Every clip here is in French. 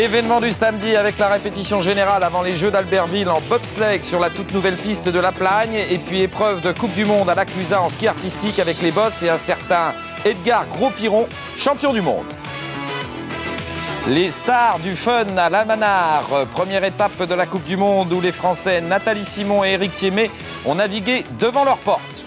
L'événement du samedi avec la répétition générale avant les Jeux d'Albertville en bobsleigh sur la toute nouvelle piste de la Plagne. Et puis épreuve de Coupe du Monde à la Clusaz en ski artistique avec les bosses et un certain Edgar Gros-Piron, champion du monde. Les stars du fun à l'Almanach, première étape de la Coupe du Monde où les Français Nathalie Simon et Éric Thiémé ont navigué devant leurs portes.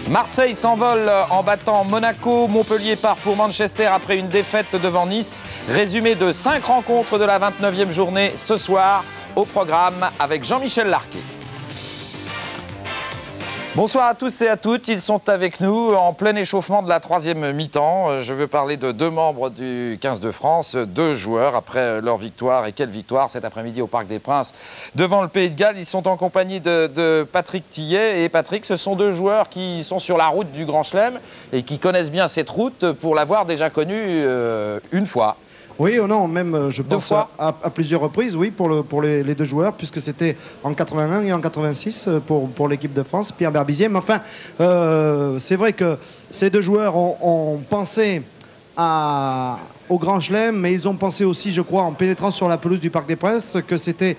Marseille s'envole en battant Monaco. Montpellier part pour Manchester après une défaite devant Nice. Résumé de 5 rencontres de la 29e journée ce soir au programme avec Jean-Michel Larquet. Bonsoir à tous et à toutes, ils sont avec nous en plein échauffement de la 3e mi-temps. Je veux parler de 2 membres du 15 de France, 2 joueurs après leur victoire. Et quelle victoire cet après-midi au Parc des Princes devant le Pays de Galles. Ils sont en compagnie de Patrick Tillet. Et Patrick, ce sont 2 joueurs qui sont sur la route du Grand Chelem et qui connaissent bien cette route pour l'avoir déjà connue une fois. Oui, non, même je pense à plusieurs reprises, oui, pour les 2 joueurs, puisque c'était en 81 et en 86 pour l'équipe de France, Pierre Berbizier. Mais enfin, c'est vrai que ces 2 joueurs ont pensé au Grand Chelem, mais ils ont pensé aussi, je crois, en pénétrant sur la pelouse du Parc des Princes, que c'était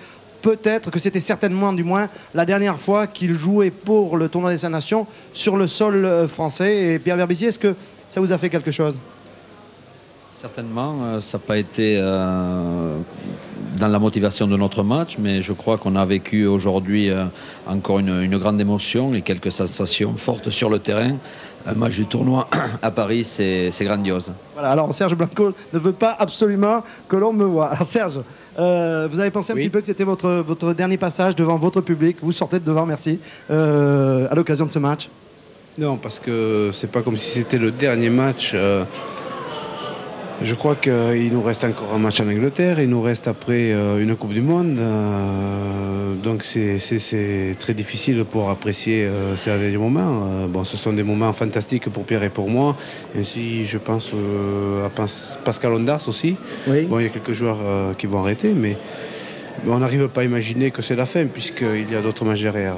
certainement du moins la dernière fois qu'ils jouaient pour le tournoi des 5 Nations sur le sol français. Et Pierre Berbizier, est-ce que ça vous a fait quelque chose ? Certainement, ça n'a pas été dans la motivation de notre match, mais je crois qu'on a vécu aujourd'hui encore une grande émotion et quelques sensations fortes sur le terrain. Un match du tournoi à Paris, c'est grandiose. Voilà, alors Serge Blanco ne veut pas absolument que l'on me voie. Alors Serge, vous avez pensé un petit peu que c'était votre dernier passage devant votre public. Vous sortez de devant, merci, à l'occasion de ce match. Non, parce que c'est pas comme si c'était le dernier match. Je crois qu'il nous reste encore un match en Angleterre, il nous reste après une Coupe du Monde, donc c'est très difficile pour apprécier ces derniers moments. Bon, ce sont des moments fantastiques pour Pierre et pour moi, ainsi je pense à Pascal Ondas aussi. Oui. Bon, il y a quelques joueurs qui vont arrêter, mais on n'arrive pas à imaginer que c'est la fin, puisqu'il y a d'autres matchs derrière.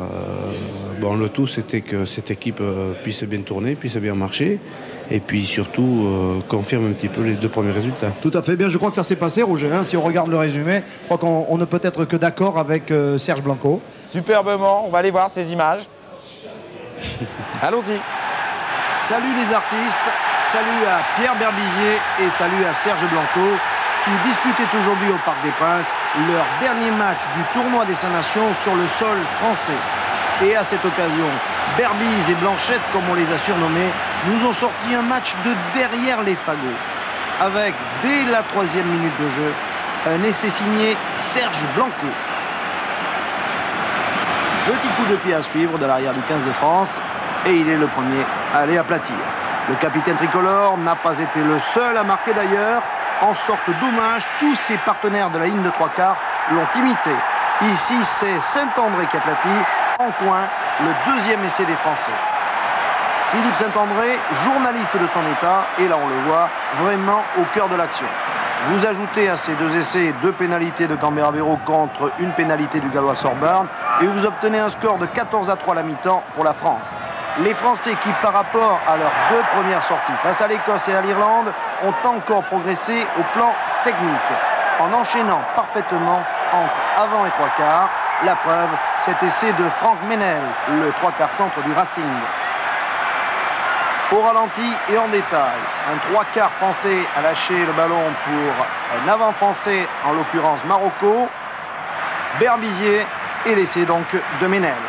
Bon, le tout, c'était que cette équipe puisse bien tourner, puisse bien marcher. Et puis surtout, confirme un petit peu les 2 premiers résultats. Tout à fait bien, je crois que ça s'est passé, Roger. Hein, si on regarde le résumé, je crois qu'on ne peut être que d'accord avec Serge Blanco. Superbement, on va aller voir ces images. Allons-y. Salut les artistes, salut à Pierre Berbizier et salut à Serge Blanco, qui disputaient aujourd'hui au Parc des Princes leur dernier match du tournoi des 5 Nations sur le sol français. Et à cette occasion, Berbiz et Blanchette, comme on les a surnommés, nous ont sorti un match de derrière les fagots. Avec, dès la 3e minute de jeu, un essai signé Serge Blanco. Petit coup de pied à suivre de l'arrière du 15 de France. Et il est le premier à aller aplatir. Le capitaine tricolore n'a pas été le seul à marquer d'ailleurs. En sorte d'hommage, tous ses partenaires de la ligne de 3/4 l'ont imité. Ici, c'est Saint-André qui aplatit. En coin, le 2e essai des Français. Philippe Saint-André, journaliste de son état, et là on le voit, vraiment au cœur de l'action. Vous ajoutez à ces 2 essais 2 pénalités de Canberra-Béraud contre une pénalité du Gallois Sorburn, et vous obtenez un score de 14-3 à la mi-temps pour la France. Les Français qui, par rapport à leurs 2 premières sorties face à l'Écosse et à l'Irlande, ont encore progressé au plan technique, en enchaînant parfaitement entre avant et 3/4. La preuve, cet essai de Franck Ménel, le 3/4 centre du Racing. Au ralenti et en détail, un 3/4 français a lâché le ballon pour un avant français, en l'occurrence Marocco. Berbizier et l'essai donc de Ménel.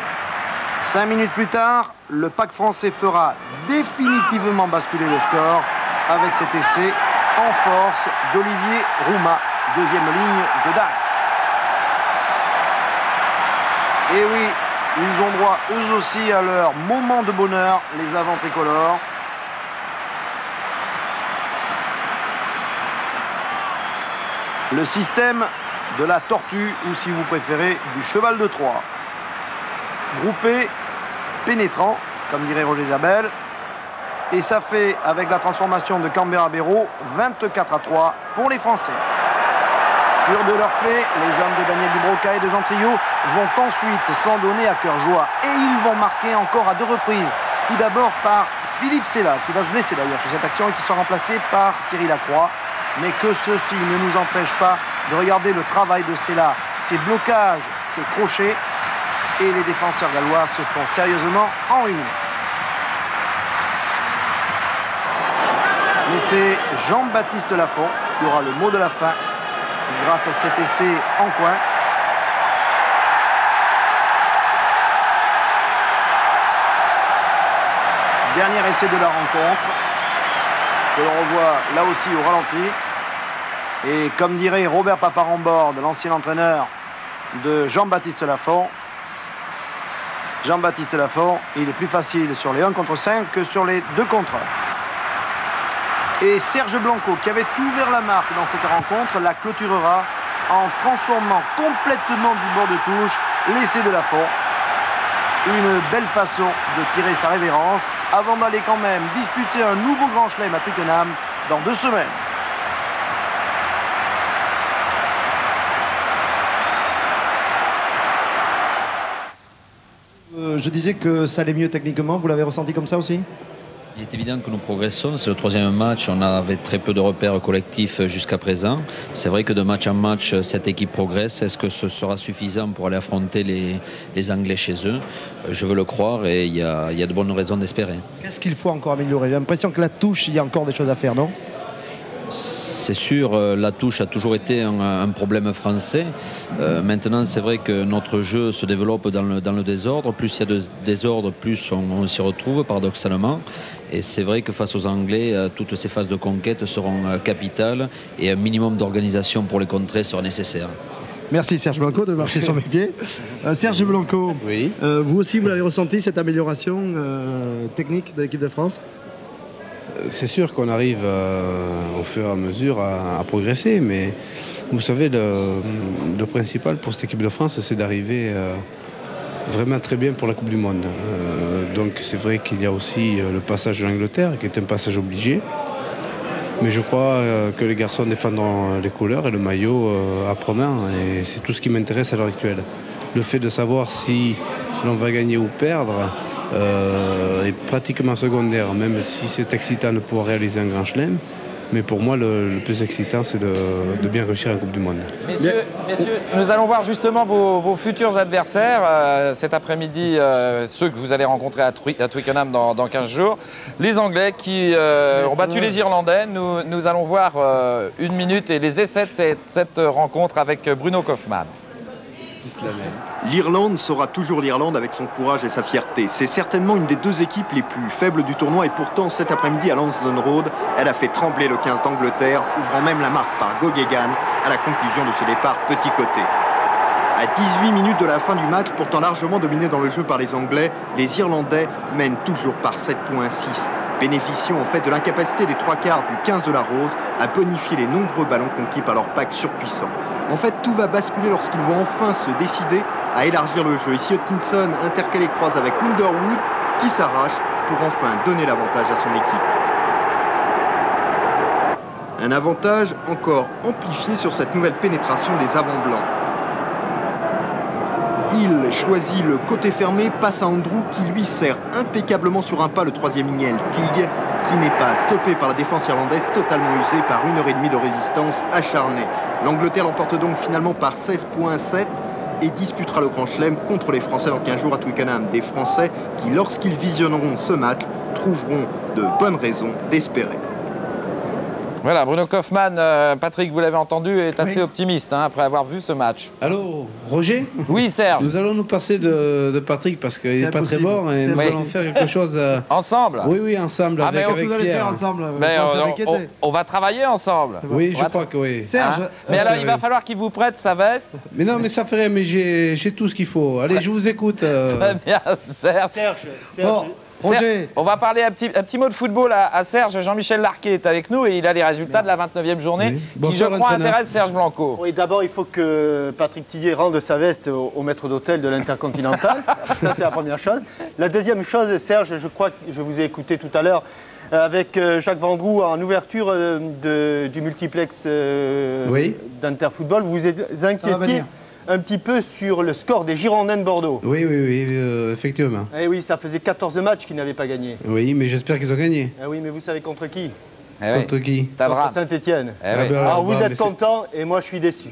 5 minutes plus tard, le pack français fera définitivement basculer le score avec cet essai en force d'Olivier Rouma, 2e ligne de Dax. Et oui, ils ont droit eux aussi à leur moment de bonheur, les avants tricolores. Le système de la tortue, ou si vous préférez, du cheval de Troie. Groupé, pénétrant, comme dirait Roger Zabel. Et ça fait, avec la transformation de Canberra-Béraud, 24-3 pour les Français. Sûrs de leur fait, les hommes de Daniel Dubroca et de Jean Triot vont ensuite s'en donner à cœur joie. Et ils vont marquer encore à 2 reprises. Tout d'abord par Philippe Sella, qui va se blesser d'ailleurs sur cette action et qui sera remplacé par Thierry Lacroix. mais que ceci ne nous empêche pas de regarder le travail de Sela, ses blocages, ses crochets, et les défenseurs gallois se font sérieusement enrhumer. Mais c'est Jean-Baptiste Lafont qui aura le mot de la fin grâce à cet essai en coin. Dernier essai de la rencontre que l'on revoit là aussi au ralenti. Et comme dirait Robert Paparamborde, l'ancien entraîneur de Jean-Baptiste Lafont, Jean-Baptiste Lafont, il est plus facile sur les 1 contre 5 que sur les 2 contre 1. Et Serge Blanco, qui avait ouvert la marque dans cette rencontre, la clôturera en transformant complètement du bord de touche l'essai de Lafont. Une belle façon de tirer sa révérence avant d'aller quand même disputer un nouveau Grand Chelem à Twickenham dans 2 semaines. Je disais que ça allait mieux techniquement, vous l'avez ressenti comme ça aussi? Il est évident que nous progressons, c'est le 3e match, on avait très peu de repères collectifs jusqu'à présent. C'est vrai que de match en match, cette équipe progresse. Est-ce que ce sera suffisant pour aller affronter les Anglais chez eux? Je veux le croire et il y a de bonnes raisons d'espérer. Qu'est-ce qu'il faut encore améliorer? J'ai l'impression que la touche, il y a encore des choses à faire, non? C'est sûr, la touche a toujours été un problème français. Maintenant, c'est vrai que notre jeu se développe dans le désordre. Plus il y a de désordre, plus on s'y retrouve, paradoxalement. Et c'est vrai que face aux Anglais, toutes ces phases de conquête seront capitales et un minimum d'organisation pour les contrer sera nécessaire. Merci Serge Blanco de marcher sur mes pieds. Serge Blanco, oui. Vous aussi, vous l'avez ressenti, cette amélioration technique de l'équipe de France? C'est sûr qu'on arrive au fur et à mesure à progresser, mais vous savez, le principal pour cette équipe de France, c'est d'arriver vraiment très bien pour la Coupe du Monde. Donc c'est vrai qu'il y a aussi le passage de l'Angleterre, qui est un passage obligé. Mais je crois que les garçons défendront les couleurs et le maillot âprement, et c'est tout ce qui m'intéresse à l'heure actuelle. Le fait de savoir si l'on va gagner ou perdre est pratiquement secondaire, même si c'est excitant de pouvoir réaliser un grand chelem. Mais pour moi, le plus excitant, c'est de bien réussir en Coupe du Monde. Messieurs, nous allons voir justement vos futurs adversaires cet après-midi, ceux que vous allez rencontrer à Twickenham dans 15 jours. Les Anglais qui ont battu les Irlandais. Nous allons voir 1 minute et les essais de cette rencontre avec Bruno Kaufmann. L'Irlande sera toujours l'Irlande avec son courage et sa fierté. C'est certainement une des 2 équipes les plus faibles du tournoi et pourtant cet après-midi à Lansdowne Road, elle a fait trembler le 15 d'Angleterre, ouvrant même la marque par Gogegan à la conclusion de ce départ petit côté. À 18 minutes de la fin du match, pourtant largement dominé dans le jeu par les Anglais, les Irlandais mènent toujours par 7,6, bénéficiant en fait de l'incapacité des 3/4 du 15 de la Rose à bonifier les nombreux ballons conquis par leur pack surpuissant. En fait, tout va basculer lorsqu'ils vont enfin se décider à élargir le jeu. Ici, Hutchinson intercalé croise avec Underwood qui s'arrache pour enfin donner l'avantage à son équipe. Un avantage encore amplifié sur cette nouvelle pénétration des avants blancs. Il choisit le côté fermé, passe à Andrew qui lui sert impeccablement sur un pas le 3e lignel Tig, qui n'est pas stoppé par la défense irlandaise, totalement usée par 1 heure et demie de résistance acharnée. L'Angleterre l'emporte donc finalement par 16,7 et disputera le Grand Chelem contre les Français dans 15 jours à Twickenham. Des Français qui, lorsqu'ils visionneront ce match, trouveront de bonnes raisons d'espérer. Voilà, Bruno Kaufmann, Patrick, vous l'avez entendu, est assez optimiste après avoir vu ce match. Allô, Roger? Oui, Serge. Nous allons nous passer de Patrick parce qu'il n'est pas très bon et nous allons faire quelque chose... Ensemble? Oui, ensemble, avec Qu'est-ce que vous allez Pierre. faire ensemble? On va travailler ensemble. Oui, je crois que oui. Serge, mais alors, il va falloir qu'il vous prête sa veste. Mais non, mais ça fait rien, mais j'ai tout ce qu'il faut. Allez, je vous écoute. Très bien, Serge. Bon, Roger. On va parler un petit mot de football à Serge. Jean-Michel Larquet est avec nous et il a les résultats de la 29e journée qui, je crois, intéresse Serge Blanco. Oui, d'abord, il faut que Patrick Tillier rende sa veste au maître d'hôtel de l'Intercontinental. Ça, c'est la première chose. La deuxième chose, Serge, je crois que je vous ai écouté tout à l'heure avec Jacques Vendroux en ouverture du multiplex d'Interfootball. Vous êtes inquiété un petit peu sur le score des Girondins de Bordeaux. Oui, effectivement. Eh oui, ça faisait 14 matchs qu'ils n'avaient pas gagné. Oui, mais j'espère qu'ils ont gagné. Eh oui, mais vous savez contre qui? Contre qui? Contre Saint-Etienne. Alors vous êtes content et moi je suis déçu.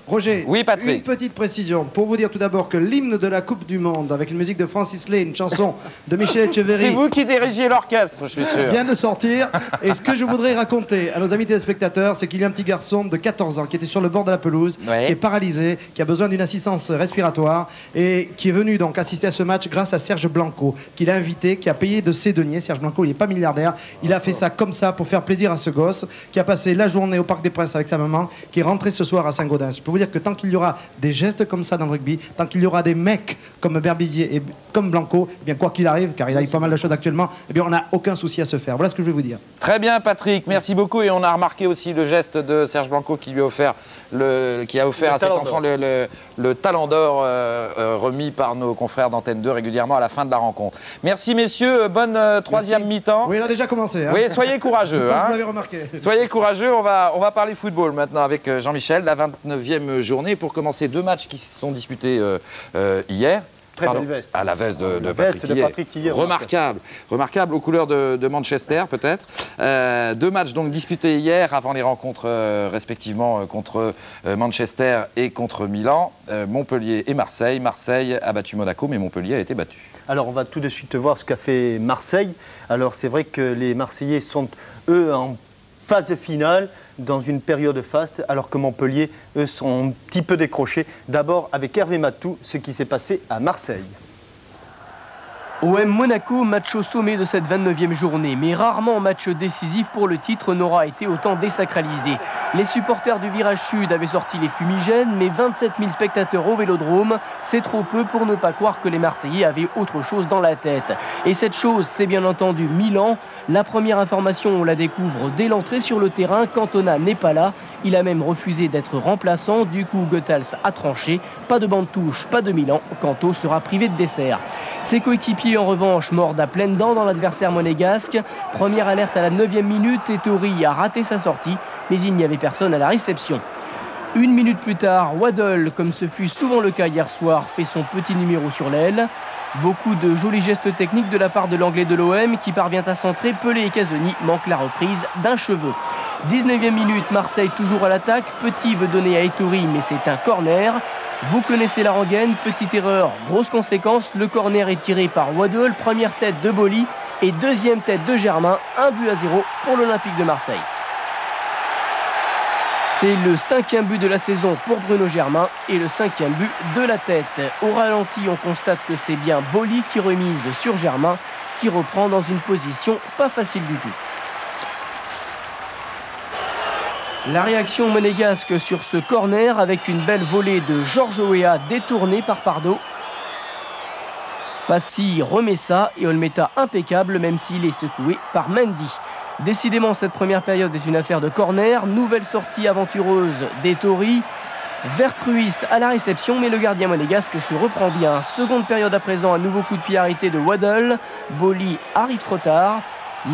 Roger, oui, Patrick. Une petite précision pour vous dire tout d'abord que l'hymne de la Coupe du Monde avec une musique de Francis Lay, une chanson de Michel Etcheverry. C'est vous qui dirigiez l'orchestre, je suis sûr. Vient de sortir. Et ce que je voudrais raconter à nos amis téléspectateurs, c'est qu'il y a un petit garçon de 14 ans qui était sur le bord de la pelouse, qui est paralysé, qui a besoin d'une assistance respiratoire et qui est venu donc assister à ce match grâce à Serge Blanco, qu'il a invité, qui a payé de ses deniers. Serge Blanco, il n'est pas milliardaire. Il a fait ça comme ça pour faire plaisir à ce gosse qui a passé la journée au Parc des Princes avec sa maman, qui est rentré ce soir à Saint-Gaudens. Je peux vous dire que tant qu'il y aura des gestes comme ça dans le rugby, tant qu'il y aura des mecs comme Berbizier et comme Blanco, eh bien quoi qu'il arrive, car il a eu pas mal de choses actuellement, eh bien on n'a aucun souci à se faire. Voilà ce que je vais vous dire. Très bien, Patrick, merci beaucoup. Et on a remarqué aussi le geste de Serge Blanco qui lui a offert à cet enfant le talent d'or remis par nos confrères d'Antenne 2 régulièrement à la fin de la rencontre. Merci messieurs, bonne troisième mi-temps. Oui, il a déjà commencé. Hein. Oui, soyez courageux. Vous l'avez remarqué. Soyez courageux, on va parler football maintenant avec Jean-Michel, la 29e journée. Pour commencer, 2 matchs qui se sont disputés hier. Très belle veste. À la veste de Patrick Tillier. Remarquable aux couleurs de Manchester peut-être. 2 matchs donc disputés hier avant les rencontres respectivement contre Manchester et contre Milan, Montpellier et Marseille. Marseille a battu Monaco mais Montpellier a été battu. Alors on va tout de suite voir ce qu'a fait Marseille. Alors c'est vrai que les Marseillais sont eux en phase finale, dans une période faste, alors que Montpellier, eux, sont un petit peu décrochés. D'abord, avec Hervé Matou, ce qui s'est passé à Marseille. OM Monaco, match au sommet de cette 29e journée, mais rarement match décisif pour le titre n'aura été autant désacralisé. Les supporters du virage sud avaient sorti les fumigènes, mais 27 000 spectateurs au Vélodrome, c'est trop peu pour ne pas croire que les Marseillais avaient autre chose dans la tête. Et cette chose, c'est bien entendu Milan. La première information, on la découvre dès l'entrée sur le terrain. Cantona n'est pas là. Il a même refusé d'être remplaçant. Du coup, Goethals a tranché. Pas de banc de touche, pas de Milan. Canto sera privé de dessert. Ses coéquipiers, en revanche, mordent à pleines dents dans l'adversaire monégasque. Première alerte à la 9e minute. Ettori a raté sa sortie, mais il n'y avait personne à la réception. 1 minute plus tard, Waddle, comme ce fut souvent le cas hier soir, fait son petit numéro sur l'aile. Beaucoup de jolis gestes techniques de la part de l'anglais de l'OM qui parvient à centrer. Pelé et Casoni manquent la reprise d'un cheveu. 19e minute, Marseille toujours à l'attaque. Petit veut donner à Ettori, mais c'est un corner. Vous connaissez la rengaine, petite erreur, grosse conséquence. Le corner est tiré par Waddle, première tête de Boli et deuxième tête de Germain. 1-0 pour l'Olympique de Marseille. C'est le 5e but de la saison pour Bruno Germain et le 5e but de la tête. Au ralenti, on constate que c'est bien Boli qui remise sur Germain, qui reprend dans une position pas facile du tout. La réaction monégasque sur ce corner avec une belle volée de Georges Weah détournée par Pardo. Passy remet ça et Olmeta impeccable même s'il est secoué par Mendy. Décidément, cette première période est une affaire de corner. Nouvelle sortie aventureuse d'Ettori. Vercruis à la réception, mais le gardien monégasque se reprend bien. Seconde période à présent, un nouveau coup de pied arrêté de Waddle. Boli arrive trop tard.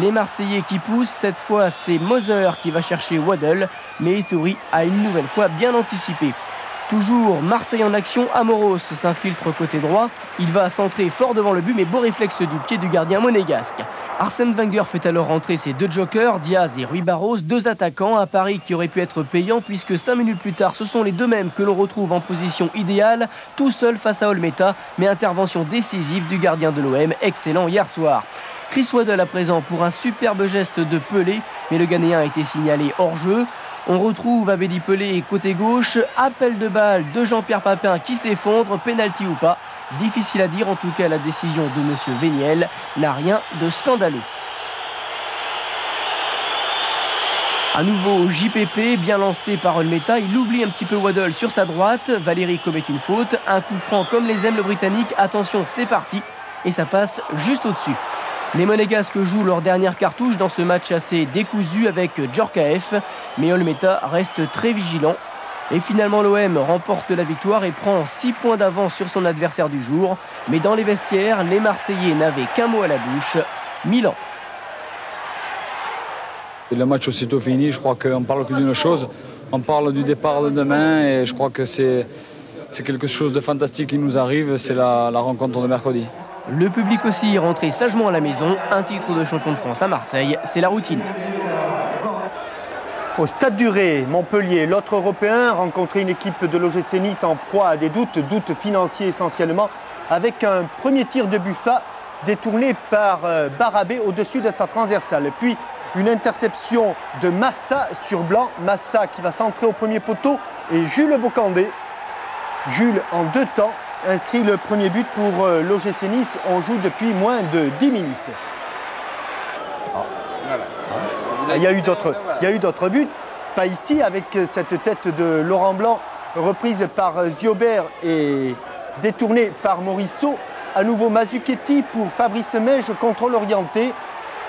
Les Marseillais qui poussent, cette fois c'est Moser qui va chercher Waddle, mais Ettori a une nouvelle fois bien anticipé. Toujours Marseille en action, Amoros s'infiltre côté droit, il va centrer fort devant le but, mais beau réflexe du pied du gardien monégasque. Arsène Wenger fait alors rentrer ses 2 jokers, Diaz et Rui Barros, 2 attaquants, un pari qui aurait pu être payant puisque 5 minutes plus tard, ce sont les 2 mêmes que l'on retrouve en position idéale, tout seul face à Olmeta, mais intervention décisive du gardien de l'OM, excellent hier soir. Chris Waddle à présent pour un superbe geste de Pelé, mais le Ghanéen a été signalé hors jeu. On retrouve Abedi Pelé côté gauche, appel de balle de Jean-Pierre Papin qui s'effondre, pénalty ou pas. Difficile à dire, en tout cas la décision de M. Véniel n'a rien de scandaleux. À nouveau JPP, bien lancé par Olmeta, il oublie un petit peu Waddle sur sa droite. Valéry commet une faute, un coup franc comme les aime le Britannique. Attention, c'est parti et ça passe juste au-dessus. Les Monégasques jouent leur dernière cartouche dans ce match assez décousu avec Djorkaeff, mais Olmeta reste très vigilant. Et finalement l'OM remporte la victoire et prend 6 points d'avance sur son adversaire du jour. Mais dans les vestiaires, les Marseillais n'avaient qu'un mot à la bouche, Milan. Le match aussitôt fini, je crois qu'on parle que d'une chose, on parle du départ de demain et je crois que c'est quelque chose de fantastique qui nous arrive, c'est la rencontre de mercredi. Le public aussi est rentré sagement à la maison. Un titre de champion de France à Marseille, c'est la routine. Au Stade du Ré, Montpellier, l'autre Européen rencontrait une équipe de l'OGC Nice en proie à des doutes financiers essentiellement, avec un premier tir de Buffa détourné par Barabé au-dessus de sa transversale. Puis une interception de Massa sur Blanc, Massa qui va centrer au premier poteau, et Jules Bocandé. Jules, en 2 temps, inscrit le premier but pour l'OGC Nice. On joue depuis moins de 10 minutes. Il y a eu d'autres buts, pas ici, avec cette tête de Laurent Blanc reprise par Ziobert et détournée par Morisseau. À nouveau Mazzucchetti pour Fabrice Meige, contrôle orienté,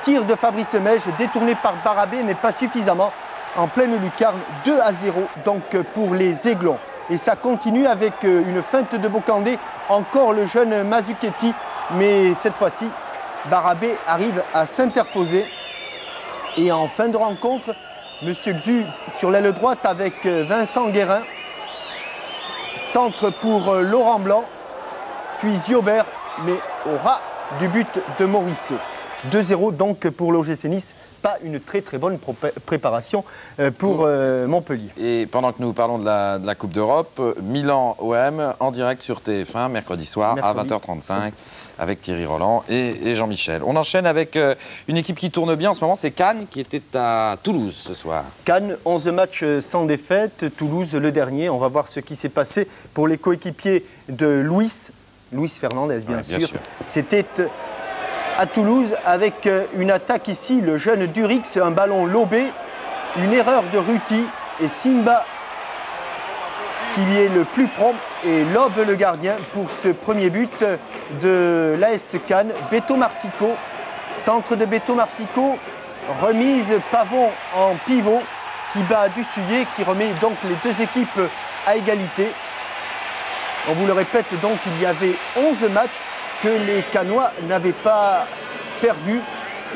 tir de Fabrice Meige détourné par Barabé, mais pas suffisamment, en pleine lucarne, 2-0 donc pour les Aiglons. Et ça continue avec une feinte de Bocandé, encore le jeune Mazzucchetti, mais cette fois-ci Barabé arrive à s'interposer. Et en fin de rencontre, M. Xu sur l'aile droite avec Vincent Guérin. Centre pour Laurent Blanc, puis Ziobert, mais au ras du but de Morisseau. 2-0 donc pour l'OGC Nice. Pas une très bonne préparation pour Montpellier. Et pendant que nous parlons de la Coupe d'Europe, Milan-OM en direct sur TF1 mercredi soir à 20h35 avec Thierry Roland et Jean-Michel. On enchaîne avec une équipe qui tourne bien en ce moment, c'est Cannes qui était à Toulouse ce soir. Cannes, 11 matchs sans défaite, Toulouse le dernier. On va voir ce qui s'est passé pour les coéquipiers de Luis Fernandez bien sûr. C'était à Toulouse avec une attaque ici, le jeune Durix, un ballon lobé, une erreur de Ruti et Simba qui y est le plus prompt et lobe le gardien pour ce premier but de l'AS Cannes. Beto Marsico, centre de Beto Marsico, remise Pavon en pivot qui bat Dussuyer, qui remet donc les deux équipes à égalité. On vous le répète donc, il y avait 11 matchs que les Cannois n'avaient pas perdu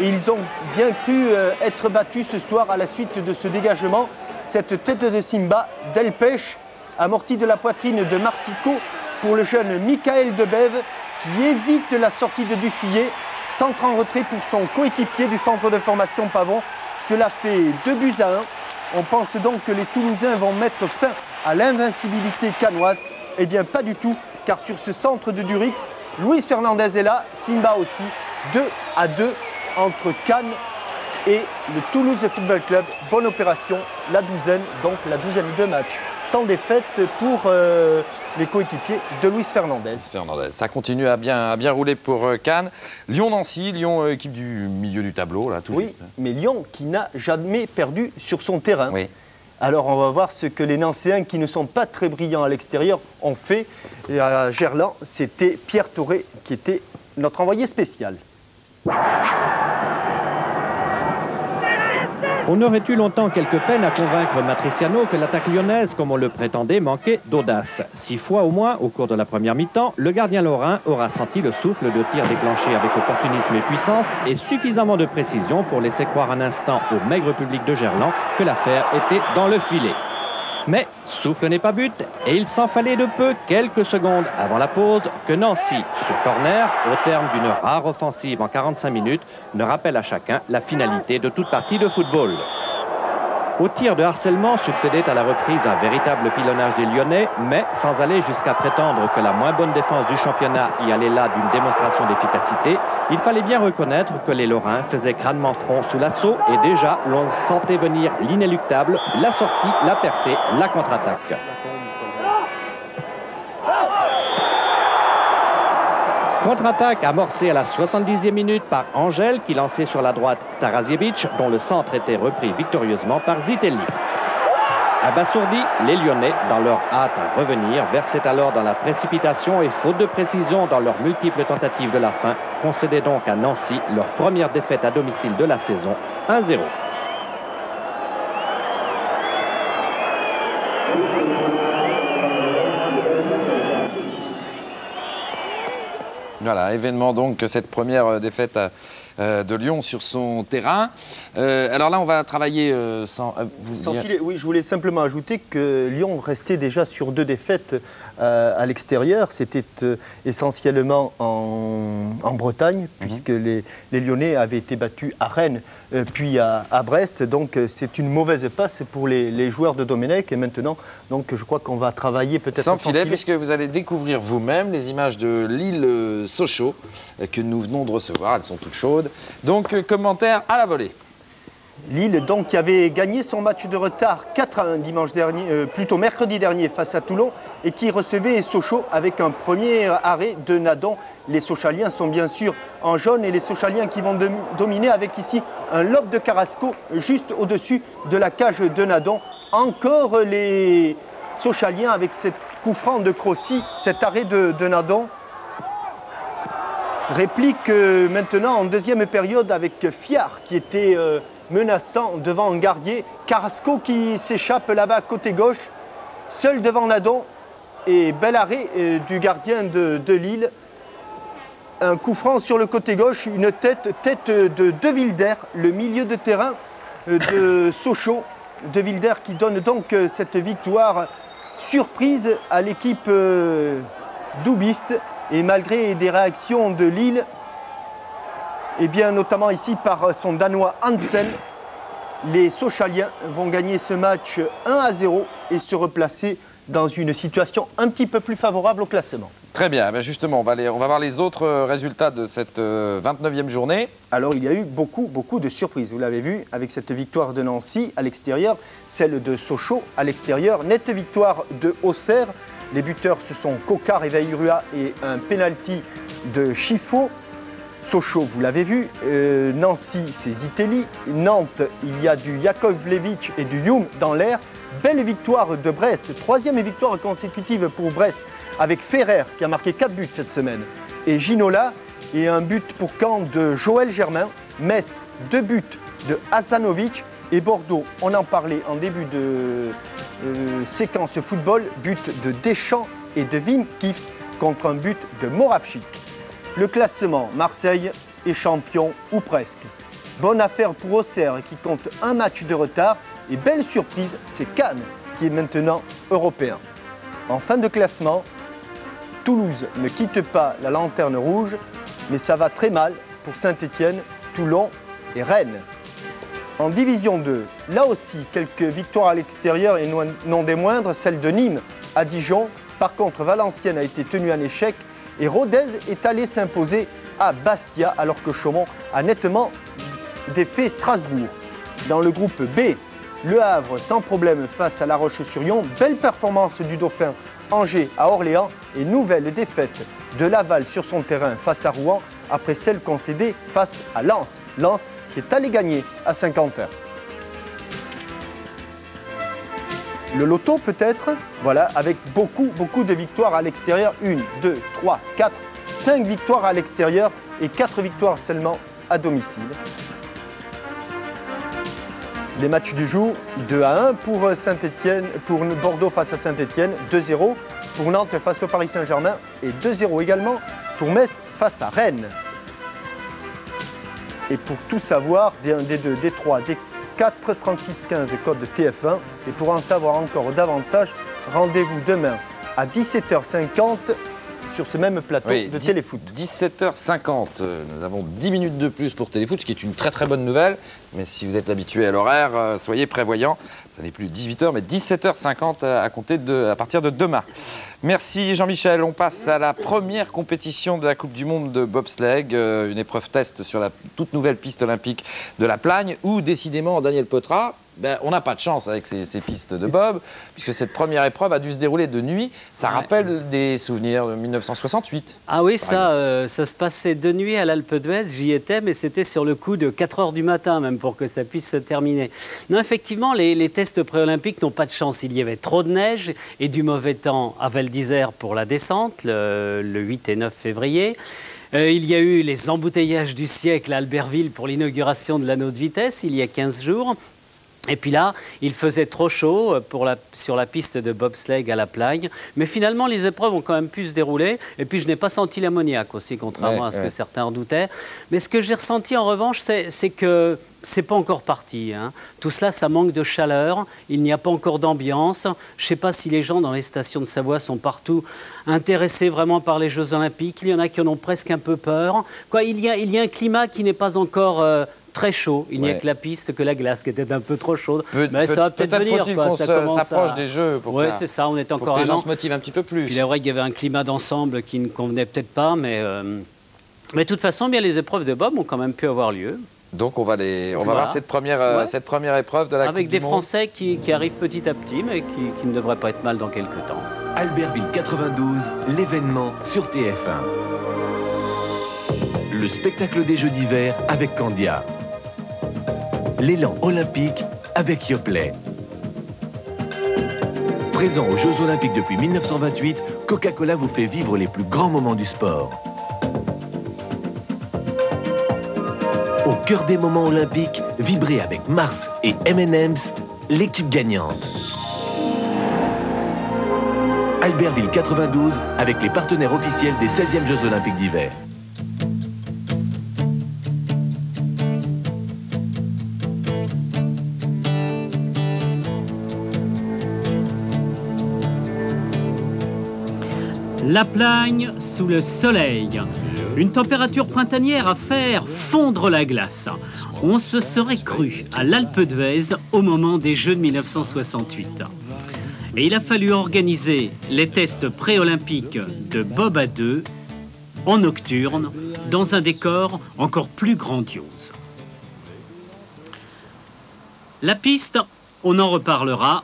et ils ont bien cru être battus ce soir à la suite de ce dégagement. Cette tête de Simba, Delpech, amortie de la poitrine de Marsico pour le jeune Michael Debève qui évite la sortie de Dussuyer, centre en retrait pour son coéquipier du centre de formation Pavon. Cela fait 2-1. On pense donc que les Toulousains vont mettre fin à l'invincibilité cannoise. Eh bien pas du tout, car sur ce centre de Durix, Luis Fernandez est là, Simba aussi, 2-2 entre Cannes et le Toulouse Football Club. Bonne opération, la douzaine, donc la douzaine de matchs sans défaite pour les coéquipiers de Luis Fernandez. Ça continue à bien rouler pour Cannes. Lyon-Nancy, Lyon équipe du milieu du tableau, là, toujours. Oui, mais Lyon qui n'a jamais perdu sur son terrain. Oui. Alors on va voir ce que les Nancéens qui ne sont pas très brillants à l'extérieur ont fait. Et à Gerland, c'était Pierre Touré qui était notre envoyé spécial. On aurait eu longtemps quelques peines à convaincre Matriciano que l'attaque lyonnaise, comme on le prétendait, manquait d'audace. 6 fois au moins, au cours de la première mi-temps, le gardien lorrain aura senti le souffle de tir déclenché avec opportunisme et puissance et suffisamment de précision pour laisser croire un instant au maigre public de Gerland que l'affaire était dans le filet. Mais souffle n'est pas but et il s'en fallait de peu quelques secondes avant la pause que Nancy, sur corner, au terme d'une rare offensive en 45 minutes, ne rappelle à chacun la finalité de toute partie de football. Au tir de harcèlement succédait à la reprise un véritable pilonnage des Lyonnais, mais sans aller jusqu'à prétendre que la moins bonne défense du championnat y allait là d'une démonstration d'efficacité, il fallait bien reconnaître que les Lorrains faisaient crânement front sous l'assaut et déjà l'on sentait venir l'inéluctable, la sortie, la percée, la contre-attaque. Contre-attaque amorcée à la 70e minute par Angel qui lançait sur la droite Taraziewicz dont le centre était repris victorieusement par Zitelli. Abasourdis, les Lyonnais, dans leur hâte à revenir, versaient alors dans la précipitation et faute de précision dans leurs multiples tentatives de la fin, concédaient donc à Nancy leur première défaite à domicile de la saison, 1-0. Voilà, événement donc, cette première défaite de Lyon sur son terrain. Alors là, on va travailler sans filet. Oui, je voulais simplement ajouter que Lyon restait déjà sur 2 défaites à l'extérieur. C'était essentiellement en en Bretagne, puisque les Lyonnais avaient été battus à Rennes, puis à Brest. Donc c'est une mauvaise passe pour les joueurs de Domenech. Et maintenant, donc, je crois qu'on va travailler peut-être sans filet, puisque vous allez découvrir vous-même les images de l'île Sochaux que nous venons de recevoir. Elles sont toutes chaudes. Donc, commentaire à la volée. Lille, donc, qui avait gagné son match de retard 4-1 dimanche dernier, plutôt mercredi dernier face à Toulon, et qui recevait Sochaux avec un premier arrêt de Nadon. Les Sochaliens sont bien sûr en jaune, et les Sochaliens qui vont dominer avec ici un lob de Carrasco juste au-dessus de la cage de Nadon. Encore les Sochaliens avec cette coup franc de Crossi, cet arrêt de Nadon. Réplique maintenant en deuxième période avec Fiard qui était menaçant devant Gardier. Carrasco qui s'échappe là-bas côté gauche, seul devant Nadon, et bel arrêt du gardien de Lille. Un coup franc sur le côté gauche, une tête de De Wilder, le milieu de terrain de Sochaux. De Wilder qui donne donc cette victoire surprise à l'équipe doubiste, et malgré des réactions de Lille, et bien notamment ici par son Danois Hansen, les Sochaliens vont gagner ce match 1-0 et se replacer dans une situation un petit peu plus favorable au classement. Très bien, ben justement, on va voir les autres résultats de cette 29e journée. Alors il y a eu beaucoup de surprises, vous l'avez vu, avec cette victoire de Nancy à l'extérieur, celle de Sochaux à l'extérieur, nette victoire de Auxerre. Les buteurs, ce sont Coquart et Veillurua, et un penalty de Chifo. Sochaux, vous l'avez vu. Nancy, c'est Zitelli. Nantes, il y a du Jakovlevic et du Youm dans l'air. Belle victoire de Brest, troisième victoire consécutive pour Brest, avec Ferrer qui a marqué 4 buts cette semaine, et Ginola, et un but pour Caen de Joël Germain. Metz, 2 buts de Hasanovic, et Bordeaux, on en parlait en début de séquence football, but de Deschamps et de Wim Kieft contre un but de Moravchik. Le classement, Marseille est champion ou presque. Bonne affaire pour Auxerre qui compte un match de retard, et belle surprise, c'est Cannes qui est maintenant européen. En fin de classement, Toulouse ne quitte pas la lanterne rouge, mais ça va très mal pour Saint-Étienne, Toulon et Rennes. En Division 2, là aussi, quelques victoires à l'extérieur et non des moindres, celle de Nîmes à Dijon. Par contre, Valenciennes a été tenue en échec, et Rodez est allé s'imposer à Bastia, alors que Chaumont a nettement défait Strasbourg. Dans le groupe B, Le Havre sans problème face à La Roche-sur-Yon. Belle performance du Dauphin Angers à Orléans, et nouvelle défaite de Laval sur son terrain face à Rouen, après celle concédée face à Lens. Lens qui est allé gagner à Saint-Quentin. Le loto peut-être, voilà, avec beaucoup de victoires à l'extérieur. 1, 2, 3, 4, 5 victoires à l'extérieur et 4 victoires seulement à domicile. Les matchs du jour, 2-1 pour Saint-Étienne, pour Bordeaux face à Saint-Étienne, 2-0 pour Nantes face au Paris Saint-Germain, et 2-0 également pour Metz face à Rennes. Et pour tout savoir, D1, D2, D3, D4, 3615 code TF1. Et pour en savoir encore davantage, rendez-vous demain à 17h50 sur ce même plateau de Téléfoot. 17h50, nous avons 10 minutes de plus pour Téléfoot, ce qui est une très bonne nouvelle. Mais si vous êtes habitué à l'horaire, soyez prévoyants. Ça n'est plus 18h, mais 17h50 à compter à partir de demain. Merci Jean-Michel. On passe à la première compétition de la Coupe du Monde de bobsleigh, une épreuve test sur la toute nouvelle piste olympique de la Plagne, où décidément Daniel Potra, on n'a pas de chance avec ces pistes de bob, puisque cette première épreuve a dû se dérouler de nuit. Ça rappelle des souvenirs de 1968. Ah oui, ça se passait de nuit à l'Alpe d'Huez, j'y étais, mais c'était sur le coup de 4 h du matin même pour que ça puisse se terminer. Non, effectivement, les tests préolympiques n'ont pas de chance. Il y avait trop de neige et du mauvais temps à Val d'Isère pour la descente, le 8 et 9 février. Il y a eu les embouteillages du siècle à Albertville pour l'inauguration de l'anneau de vitesse il y a 15 jours. Et puis là, il faisait trop chaud sur la piste de bobsleigh à la Plagne. Mais finalement, les épreuves ont quand même pu se dérouler. Et puis, je n'ai pas senti l'ammoniaque aussi, contrairement à ce que certains redoutaient. Mais ce que j'ai ressenti en revanche, c'est que c'est pas encore parti. Hein. Tout cela, ça manque de chaleur. Il n'y a pas encore d'ambiance. Je ne sais pas si les gens dans les stations de Savoie sont partout intéressés vraiment par les Jeux Olympiques. Il y en a qui en ont presque un peu peur. Quoi, il y a un climat qui n'est pas encore... très chaud, il n'y a que la piste, que la glace qui était un peu trop chaude. Mais ça va peut-être venir. Faut-il qu'on s'approche des Jeux pour que c'est ça, on est encore les gens se motivent un petit peu plus. Puis il est vrai qu'il y avait un climat d'ensemble qui ne convenait peut-être pas, mais de toute façon, bien les épreuves de bob ont quand même pu avoir lieu. Donc on va voir cette première épreuve de la Coupe avec des du Monde. Français qui arrivent petit à petit, mais qui ne devraient pas être mal dans quelques temps. Albertville 92, l'événement sur TF1. Le spectacle des Jeux d'hiver avec Candia. L'élan olympique avec Yoplait. Présent aux Jeux Olympiques depuis 1928, Coca-Cola vous fait vivre les plus grands moments du sport. Au cœur des moments olympiques, vibrez avec Mars et M&M's, l'équipe gagnante. Albertville 92 avec les partenaires officiels des 16e Jeux Olympiques d'hiver. La Plagne sous le soleil. Une température printanière à faire fondre la glace. On se serait cru à l'Alpe d'Huez au moment des Jeux de 1968. Et il a fallu organiser les tests pré-olympiques de bob à deux en nocturne dans un décor encore plus grandiose. La piste, on en reparlera.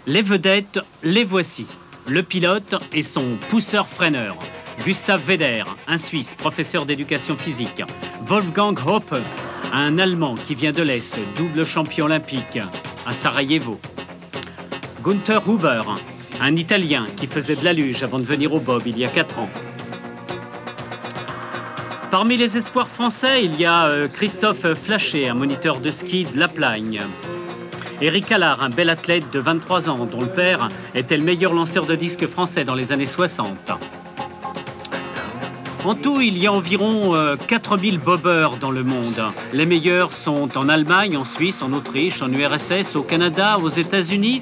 Les vedettes, les voici. Le pilote et son pousseur-freineur. Gustav Weder, un Suisse, professeur d'éducation physique. Wolfgang Hoppe, un Allemand qui vient de l'Est, double champion olympique à Sarajevo. Gunther Huber, un Italien qui faisait de la luge avant de venir au bob il y a 4 ans. Parmi les espoirs français, il y a Christophe Flaché, un moniteur de ski de la Plagne. Éric Allard, un bel athlète de 23 ans, dont le père était le meilleur lanceur de disques français dans les années 60. En tout, il y a environ 4000 bobbeurs dans le monde. Les meilleurs sont en Allemagne, en Suisse, en Autriche, en URSS, au Canada, aux États-Unis.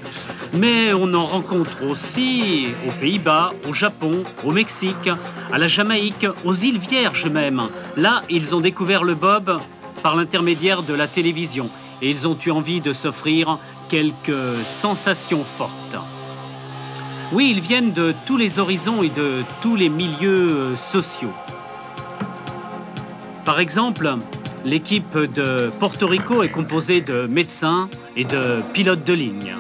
Mais on en rencontre aussi aux Pays-Bas, au Japon, au Mexique, à la Jamaïque, aux îles Vierges même. Là, ils ont découvert le bob par l'intermédiaire de la télévision. Et ils ont eu envie de s'offrir quelques sensations fortes. Oui, ils viennent de tous les horizons et de tous les milieux sociaux. Par exemple, l'équipe de Porto Rico est composée de médecins et de pilotes de ligne.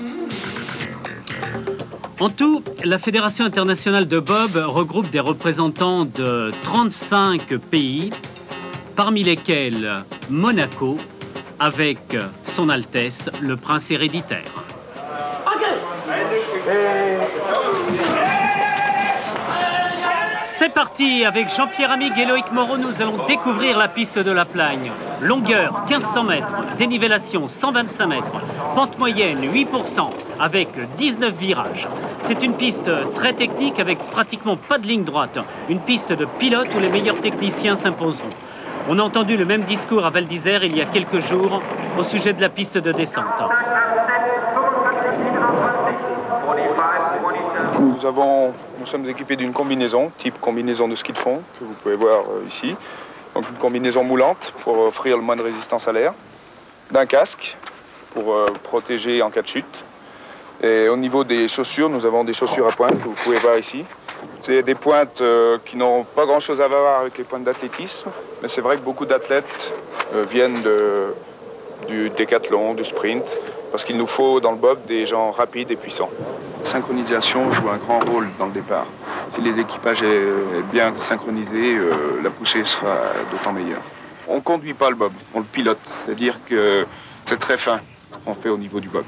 En tout, la Fédération internationale de bob regroupe des représentants de 35 pays, parmi lesquels Monaco, avec son Altesse, le prince héréditaire. C'est parti, avec Jean-Pierre Amig et Loïc Moreau, nous allons découvrir la piste de la Plagne. Longueur 1500 mètres, dénivellation 125 mètres, pente moyenne 8%, avec 19 virages. C'est une piste très technique avec pratiquement pas de ligne droite. Une piste de pilote où les meilleurs techniciens s'imposeront. On a entendu le même discours à Val d'Isère il y a quelques jours au sujet de la piste de descente. Nous sommes équipés d'une combinaison, type combinaison de ski de fond, que vous pouvez voir ici. Donc une combinaison moulante pour offrir le moins de résistance à l'air, d'un casque pour protéger en cas de chute. Et au niveau des chaussures, nous avons des chaussures à pointe que vous pouvez voir ici. C'est des pointes qui n'ont pas grand-chose à voir avec les pointes d'athlétisme, mais c'est vrai que beaucoup d'athlètes viennent du décathlon, du sprint, parce qu'il nous faut dans le bob des gens rapides et puissants. La synchronisation joue un grand rôle dans le départ. Si les équipages est bien synchronisés, la poussée sera d'autant meilleure. On ne conduit pas le bob, on le pilote, c'est-à-dire que c'est très fin ce qu'on fait au niveau du bob.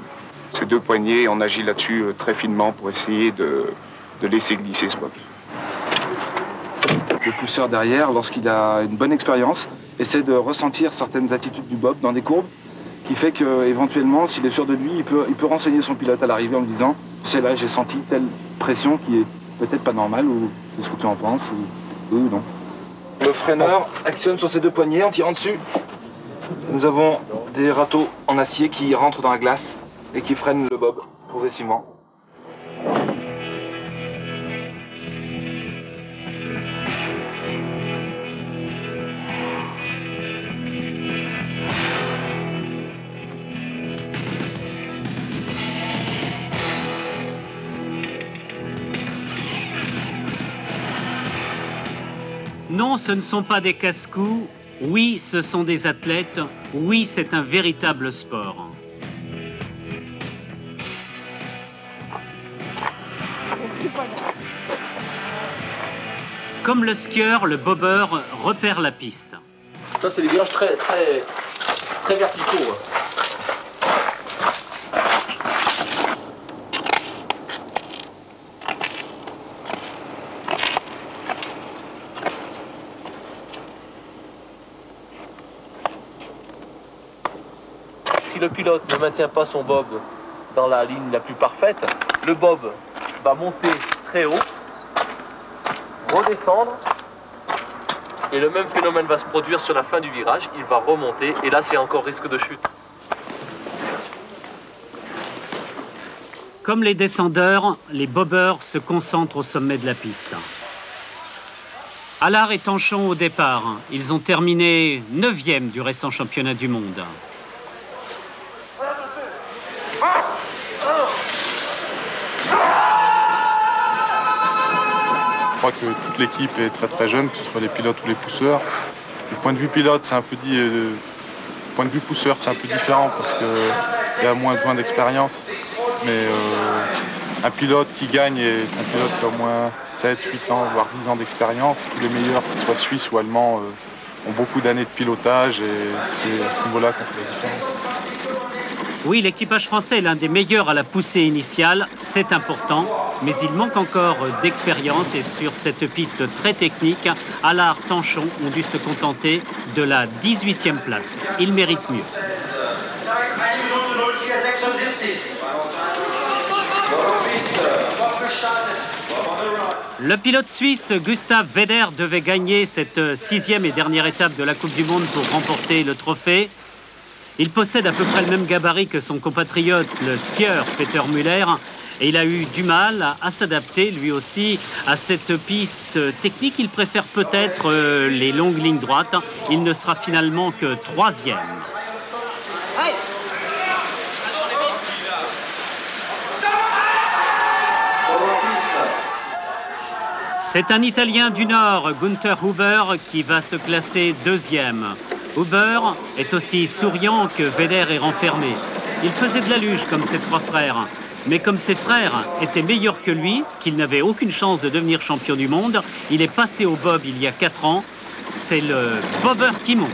Ces deux poignées, on agit là-dessus très finement pour essayer de laisser glisser ce bob. Le pousseur derrière, lorsqu'il a une bonne expérience, essaie de ressentir certaines attitudes du bob dans des courbes qui fait qu'éventuellement, s'il est sûr de lui, il peut renseigner son pilote à l'arrivée en lui disant « c'est là, j'ai senti telle pression qui est peut-être pas normale, ou qu'est-ce que tu en penses, ou non ». Le freineur actionne sur ses deux poignets en tirant dessus. Nous avons des râteaux en acier qui rentrent dans la glace et qui freinent le bob progressivement. Non, ce ne sont pas des casse-cous. Oui, ce sont des athlètes. Oui, c'est un véritable sport. Comme le skieur, le bobeur repère la piste. Ça, c'est des virages très verticaux. Si le pilote ne maintient pas son bob dans la ligne la plus parfaite, le bob va monter très haut, redescendre, et le même phénomène va se produire sur la fin du virage. Il va remonter, et là c'est encore risque de chute. Comme les descendeurs, les bobeurs se concentrent au sommet de la piste. Allard et Tanchon au départ. Ils ont terminé 9e du récent championnat du monde. Je crois que toute l'équipe est très jeune, que ce soit les pilotes ou les pousseurs. Du point de vue pilote, c'est un peu du point de vue pousseur, c'est un peu différent parce qu'il y a moins besoin d'expérience. Mais un pilote qui gagne est un pilote qui a au moins 7, 8 ans, voire 10 ans d'expérience. Tous les meilleurs, qu'ils soient suisses ou allemands, ont beaucoup d'années de pilotage et c'est à ce niveau-là qu'on fait la différence. Oui, l'équipage français est l'un des meilleurs à la poussée initiale, c'est important, mais il manque encore d'expérience et sur cette piste très technique, Allard, Tanchon ont dû se contenter de la 18e place. Ils méritent mieux. Le pilote suisse Gustav Weder devait gagner cette 6e et dernière étape de la Coupe du Monde pour remporter le trophée. Il possède à peu près le même gabarit que son compatriote, le skieur Peter Müller, et il a eu du mal à s'adapter lui aussi à cette piste technique. Il préfère peut-être les longues lignes droites. Il ne sera finalement que 3e. C'est un Italien du Nord, Günther Huber, qui va se classer 2e. Huber est aussi souriant que Weder est renfermé. Il faisait de la luge comme ses 3 frères. Mais comme ses frères étaient meilleurs que lui, qu'il n'avait aucune chance de devenir champion du monde, il est passé au bob il y a 4 ans. C'est le bobeur qui monte.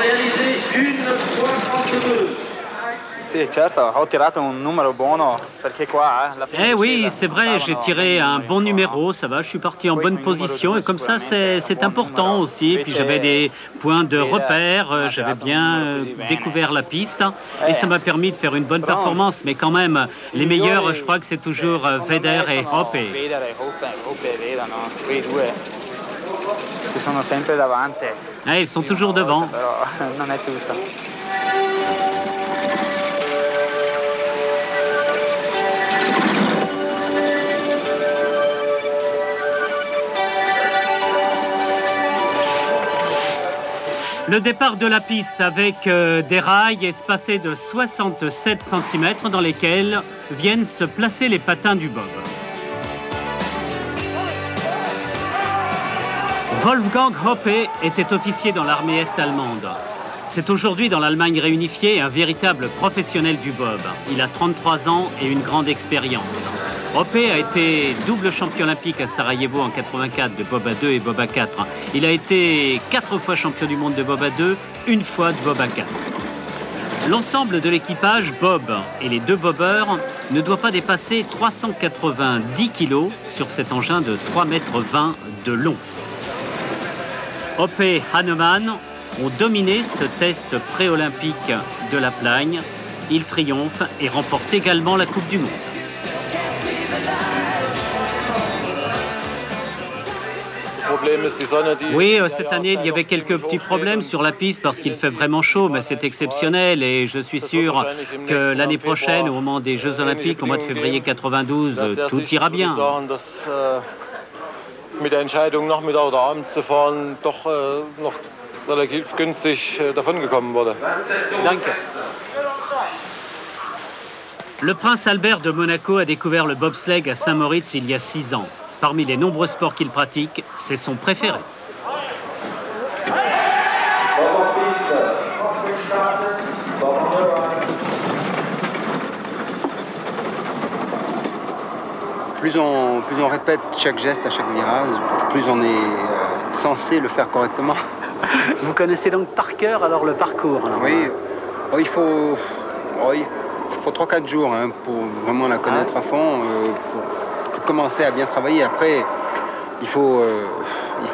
Réalisé 1:32. Eh oui, c'est vrai, j'ai tiré un bon numéro, ça va, je suis parti en bonne position et comme ça c'est important aussi. Puis j'avais des points de repère, j'avais bien découvert la piste et ça m'a permis de faire une bonne performance. Mais quand même, les meilleurs, je crois que c'est toujours Weder et Hoppe. Ils sont toujours devant. Le départ de la piste avec des rails espacés de 67 cm dans lesquels viennent se placer les patins du bob. Wolfgang Hoppe était officier dans l'armée est-allemande. C'est aujourd'hui dans l'Allemagne réunifiée un véritable professionnel du bob. Il a 33 ans et une grande expérience. Hoppe a été double champion olympique à Sarajevo en 84 de bob à 2 et bob à 4. Il a été 4 fois champion du monde de bob à 2, une fois de bob à 4. L'ensemble de l'équipage bob et les 2 bobeurs ne doit pas dépasser 390 kg sur cet engin de 3,20 m de long. Hoppe et Hannemann ont dominé ce test pré-olympique de la Plagne. Ils triomphent et remportent également la Coupe du Monde. Oui, cette année, il y avait quelques petits problèmes sur la piste parce qu'il fait vraiment chaud, mais c'est exceptionnel et je suis sûr que l'année prochaine, au moment des Jeux Olympiques, au mois de février 92, tout ira bien. Mit der Entscheidung Nachmittag oder abends zu fahren, doch noch relativ günstig davongekommen wurde. Danke. Le prince Albert de Monaco a découvert le bobsleigh à Saint-Moritz il y a 6 ans. Parmi les nombreux sports qu'il pratique, c'est son préféré. Plus on répète chaque geste à chaque virage, plus on est censé le faire correctement. Vous connaissez donc par cœur alors le parcours alors. Oui, il faut 3-4 jours hein, pour vraiment la connaître à fond, pour commencer à bien travailler. Après, il faut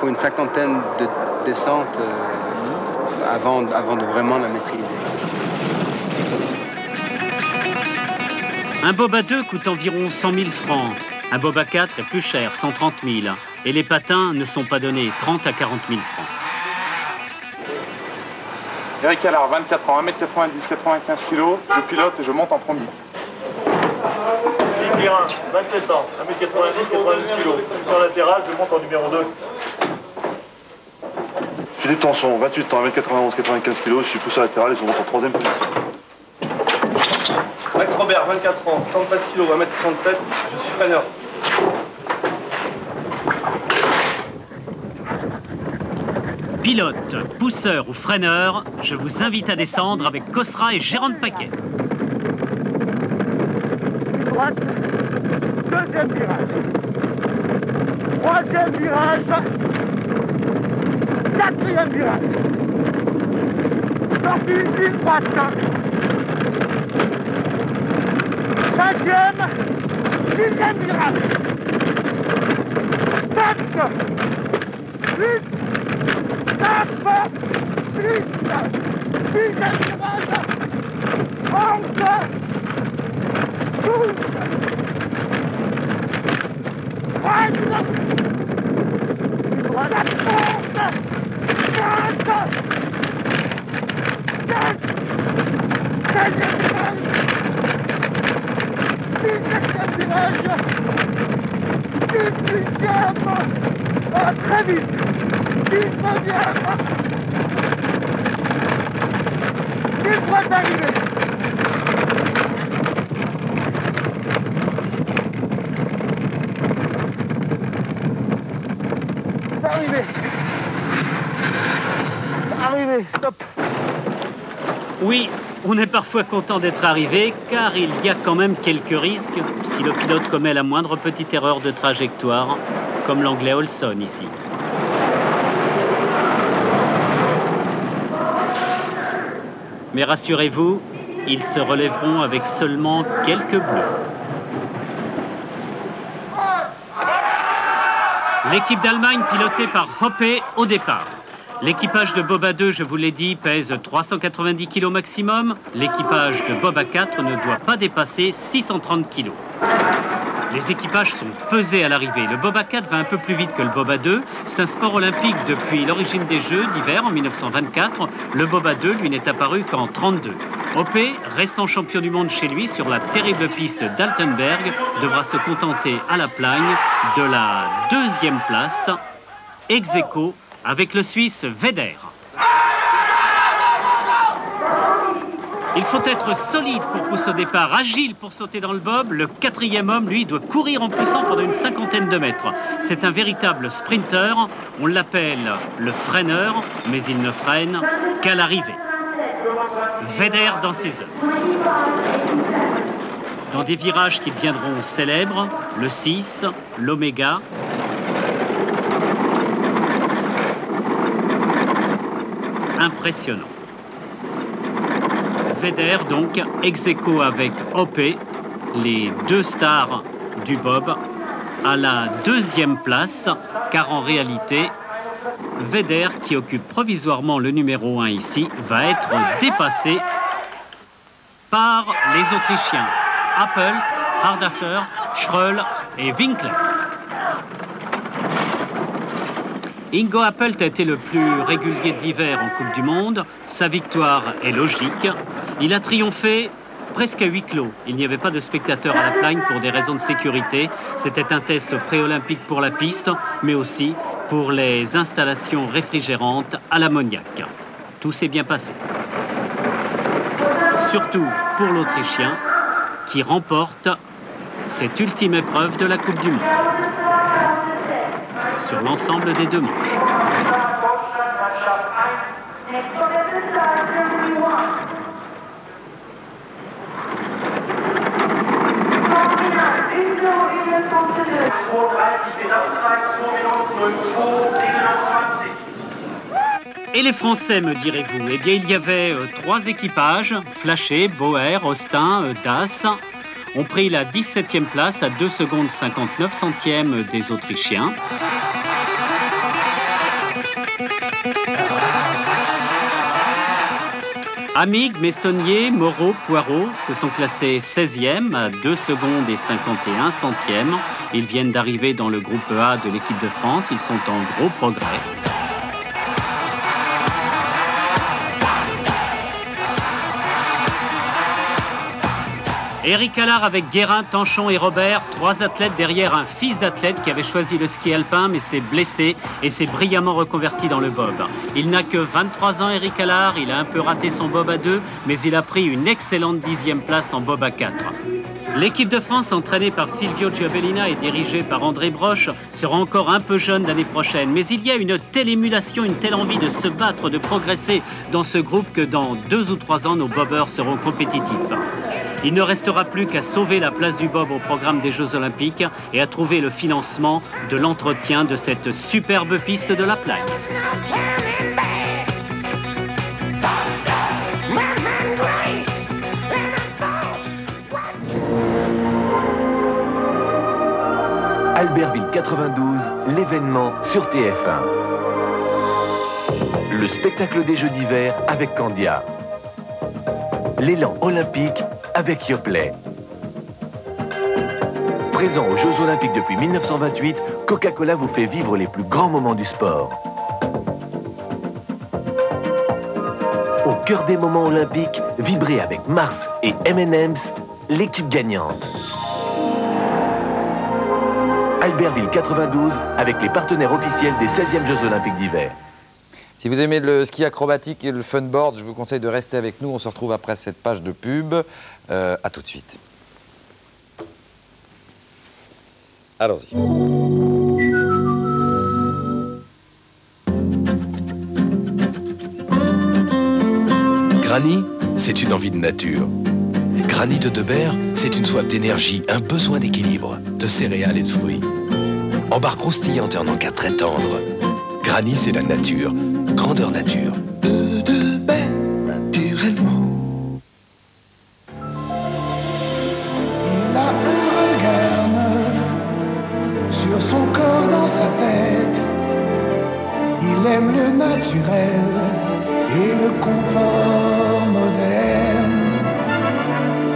une cinquantaine de descentes avant de vraiment la maîtriser. Un bob à 2 coûte environ 100 000 francs. Un bob à 4 est plus cher, 130 000. Et les patins ne sont pas donnés, 30 à 40 000 francs. Eric Allard, 24 ans, 1m90, 95 kg, je pilote et je monte en premier. Philippe Guérin, 27 ans, 1m90, 92 kg. Sur latéral, je monte en numéro 2. Philippe Tanchon, 28 ans, 1m91, 95 kg, je suis poussé latéral et je monte en 3e position. Max Robert, 24 ans, 113 kg, 1m67, je suis freineur. Pilote, pousseur ou freineur, je vous invite à descendre avec Cosra et Gérard Paquet. Droite, deuxième virage. Troisième virage. Quatrième virage. Sortie ligne droite. Cinquième, sixième virage. 7, 8, 9, 10, 10e virage. 11, 12, 13, 14, 15, 16, 16e virage. 17e virage, 18e, très vite, 19e, il doit arriver. C'est arrivé. C'est arrivé, stop. Oui, on est parfois content d'être arrivé, car il y a quand même quelques risques si le pilote commet la moindre petite erreur de trajectoire, comme l'anglais Olson ici. Mais rassurez-vous, ils se relèveront avec seulement quelques bleus. L'équipe d'Allemagne pilotée par Hoppe au départ. L'équipage de bob à 2, je vous l'ai dit, pèse 390 kg maximum. L'équipage de bob à 4 ne doit pas dépasser 630 kg. Les équipages sont pesés à l'arrivée. Le bob à 4 va un peu plus vite que le bob à 2. C'est un sport olympique depuis l'origine des Jeux d'hiver en 1924. Le bob à 2, lui, n'est apparu qu'en 1932. Hoppe, récent champion du monde chez lui sur la terrible piste d'Altenberg, devra se contenter à la Plagne de la 2e place, ex aequo avec le Suisse Weder. Il faut être solide pour pousser au départ, agile pour sauter dans le bob. Le 4e homme, lui, doit courir en poussant pendant une cinquantaine de mètres. C'est un véritable sprinter. On l'appelle le freineur, mais il ne freine qu'à l'arrivée. Weder dans ses œuvres. Dans des virages qui deviendront célèbres, le 6, l'Oméga. Impressionnant. Weder donc ex aequo avec Hoppe, les deux stars du bob, à la 2e place, car en réalité, Vedder, qui occupe provisoirement le numéro 1 ici, va être dépassé par les Autrichiens. Appelt, Hardacher, Schröll et Winkler. Ingo Appelt a été le plus régulier de l'hiver en Coupe du Monde. Sa victoire est logique. Il a triomphé presque à huis clos. Il n'y avait pas de spectateurs à la Plagne pour des raisons de sécurité. C'était un test pré-olympique pour la piste, mais aussi pour les installations réfrigérantes à l'ammoniac. Tout s'est bien passé. Surtout pour l'Autrichien, qui remporte cette ultime épreuve de la Coupe du Monde sur l'ensemble des deux manches. Et les Français, me direz-vous? Eh bien, il y avait 3 équipages, Flachet, Bauer, Austin, Das, ont pris la 17e place à 2 secondes 59 centièmes des Autrichiens. Amig, Messonnier, Moreau, Poirot se sont classés 16e à 2 secondes et 51 centièmes. Ils viennent d'arriver dans le groupe A de l'équipe de France. Ils sont en gros progrès. Eric Allard avec Guérin, Tanchon et Robert, 3 athlètes derrière un fils d'athlète qui avait choisi le ski alpin mais s'est blessé et s'est brillamment reconverti dans le bob. Il n'a que 23 ans, Eric Allard, il a un peu raté son bob à 2, mais il a pris une excellente 10e place en bob à 4. L'équipe de France, entraînée par Silvio Giabellina et dirigée par André Broche, sera encore un peu jeune l'année prochaine. Mais il y a une telle émulation, une telle envie de se battre, de progresser dans ce groupe que dans 2 ou 3 ans, nos bobeurs seront compétitifs. Il ne restera plus qu'à sauver la place du bob au programme des Jeux Olympiques et à trouver le financement de l'entretien de cette superbe piste de la Plagne. Albertville 92, l'événement sur TF1. Le spectacle des Jeux d'hiver avec Candia. L'élan olympique avec Yoplait. Présent aux Jeux Olympiques depuis 1928, Coca-Cola vous fait vivre les plus grands moments du sport. Au cœur des moments olympiques, vibrez avec Mars et M&M's, l'équipe gagnante. Albertville 92 avec les partenaires officiels des 16e Jeux Olympiques d'hiver. Si vous aimez le ski acrobatique et le funboard, je vous conseille de rester avec nous. On se retrouve après cette page de pub. À tout de suite. Allons-y. Granny, c'est une envie de nature. Granny de Debert, c'est une soif d'énergie, un besoin d'équilibre, de céréales et de fruits. En barre croustillante et en encas très tendre. Granny, c'est la nature. Grandeur nature. De Debert, naturellement. Il a un regard neuf sur son corps, dans sa tête. Il aime le naturel et le confort moderne.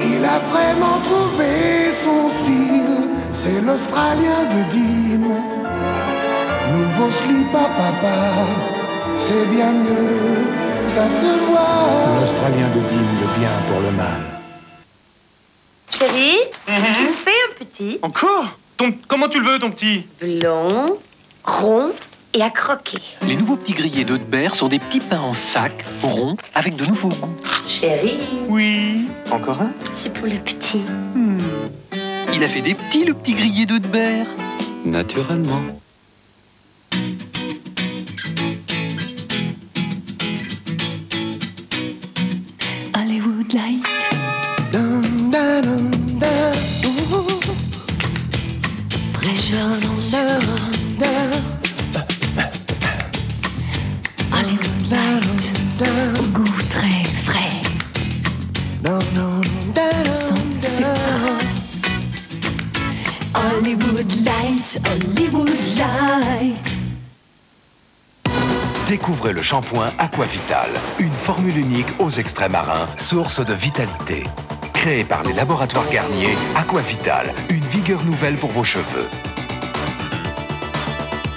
Il a vraiment trouvé son style, c'est l'Australien de Dîmes. Nouveau slip à papa, c'est bien mieux, ça se voit. L'Australien de Dîmes, le bien pour le mal. Chérie, tu me fais un petit? Encore? Comment tu le veux, ton petit? Blond, rond et à croquer. Les nouveaux petits grillés de Debert sont des petits pains en sac, ronds, avec de nouveaux goûts. Chérie. Oui. Encore un? C'est pour le petit. Il a fait des petits, le petit grillé de Debert. Naturellement. Hollywood Light. Fraîcheur Hollywood Light. Au goût très frais. Sans sucre. Hollywood Light, Hollywood Light. Découvrez le shampoing Aquavital, une formule unique aux extraits marins, source de vitalité. Créé par les laboratoires Garnier, Aquavital, une vigueur nouvelle pour vos cheveux.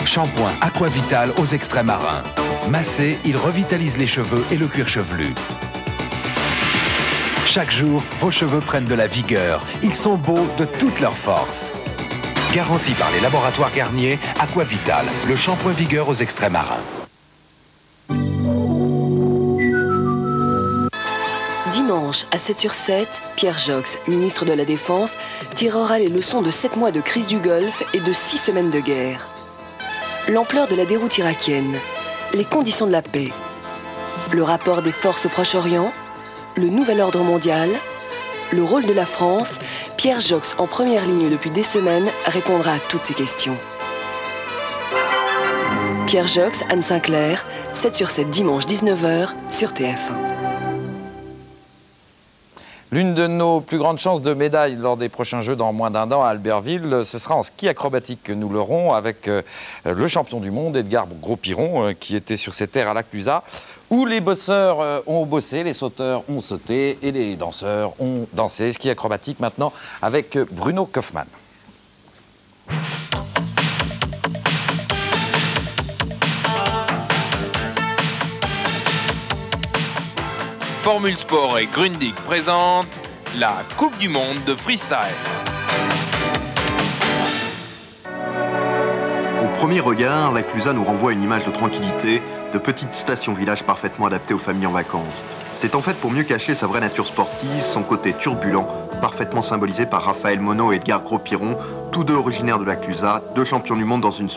Shampoing Aquavital aux extraits marins. Massé, il revitalise les cheveux et le cuir chevelu. Chaque jour, vos cheveux prennent de la vigueur. Ils sont beaux de toute leur force. Garanti par les laboratoires Garnier, Aquavital, le shampoing vigueur aux extraits marins. Dimanche, à 7/7, Pierre Jox, ministre de la Défense, tirera les leçons de 7 mois de crise du Golfe et de 6 semaines de guerre. L'ampleur de la déroute irakienne, les conditions de la paix, le rapport des forces au Proche-Orient, le nouvel ordre mondial, le rôle de la France, Pierre Jox, en première ligne depuis des semaines, répondra à toutes ces questions. Pierre Jox, Anne Sinclair, 7/7 dimanche 19h sur TF1. L'une de nos plus grandes chances de médaille lors des prochains Jeux dans moins d'1 an à Albertville, ce sera en ski acrobatique que nous l'aurons avec le champion du monde, Edgar Gros-Piron, qui était sur ces terres à Laclusa, où les bosseurs ont bossé, les sauteurs ont sauté et les danseurs ont dansé. Ski acrobatique maintenant avec Bruno Kaufmann. Formule Sport et Grundig présente la Coupe du Monde de freestyle. Au premier regard, Laclusa nous renvoie à une image de tranquillité, de petites stations-villages parfaitement adaptées aux familles en vacances. C'est en fait pour mieux cacher sa vraie nature sportive, son côté turbulent, parfaitement symbolisé par Raphaël Monod et Edgar Gros-Piron, tous deux originaires de Laclusa, deux champions du monde dans une